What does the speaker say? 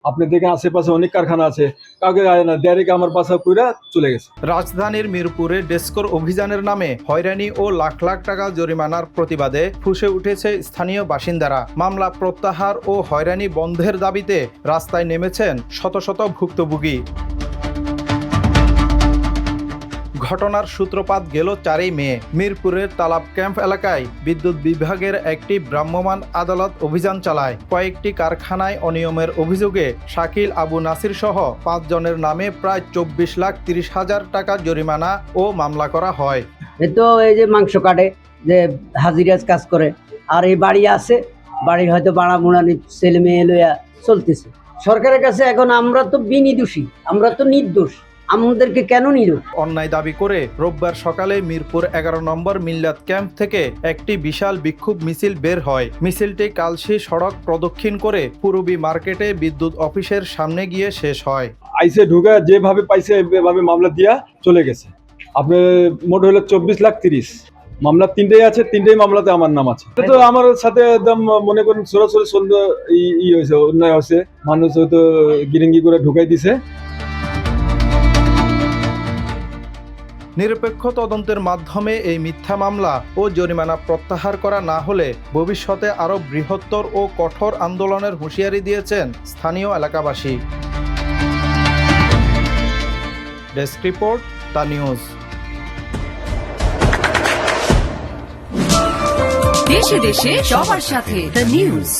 আপনি দেখেন আশেপাশে অনেক কারখানা আছে, কাউকে গায়ে না ডাইরেক্ট আমার বাসা কইরা চলে গেছে। রাজধানীর মিরপুরে ডেস্কর অভিযানের নামে হয়রানি ও লাখ লাখ টাকা জরিমানার প্রতিবাদে ফুঁসে উঠেছে স্থানীয় বাসিন্দারা। মামলা প্রত্যাহার ও হয়রানি বন্ধের দাবিতে রাস্তায় নেমেছেন শত শত ভুক্তভোগী। ঘটনার সূত্রপাত গেল 4 মে। মিরপুরের তালাব ক্যাম্প এলাকায় বিদ্যুৎ বিভাগের একটি ভ্রাম্যমাণ আদালত অভিযান চালায়। কয়েকটি কারখানায় অনিয়মের অভিযোগে শাকিল আবু নাসির সহ 5 জনের নামে প্রায় 24,30,000 টাকা জরিমানা ও মামলা করা হয়। তো এই যে মাংস কাটে, যে হাজিরাজ কাজ করে, আর এই বাড়ি আছে, বাড়ির হয়তো বাড়া মোড়ানি ছেলে মেয়ে লইয়া চলতেছে। সরকারের কাছে এখন আমরা তো বিনির্দোষী, আমরা তো নির্দোষ, আমাদেরকে কেন নিল? অন্যায় দাবি করে রোববার সকালে মিরপুর 11 নম্বর মিল্লাত ক্যাম্প থেকে একটি বিশাল বিক্ষোভ মিছিল বের হয়। মিছিলটি কালশী সড়ক প্রদক্ষিণ করে পূরবী মার্কেটে বিদ্যুৎ অফিসের সামনে গিয়ে শেষ হয়। আইসে ঢুকে যেভাবে পাইছে এভাবে মামলা দিয়া চলে গেছে। আপনার মোট হলো 24,30,000। মামলা 3টেই আছে, 3টেই মামলাতে আমার নাম আছে। তো আমার সাথে একদম মনে করেন সরাসরি সন্দেহ হয়েছে, অন্যায় হয়েছে, মানুষ হয়তো গিরিঙ্গি করে ঢুকাই দিছে। নিরপেক্ষ তদন্তের মাধ্যমে এই মিথ্যা মামলা ও জরিমানা প্রত্যাহার করা না হলে ভবিষ্যতে আরও বৃহত্তর ও কঠোর আন্দোলনের হুঁশিয়ারি দিয়েছেন স্থানীয় এলাকাবাসী। Desk report, the news. দেশে দেশে সবার সাথে দ্য নিউজ।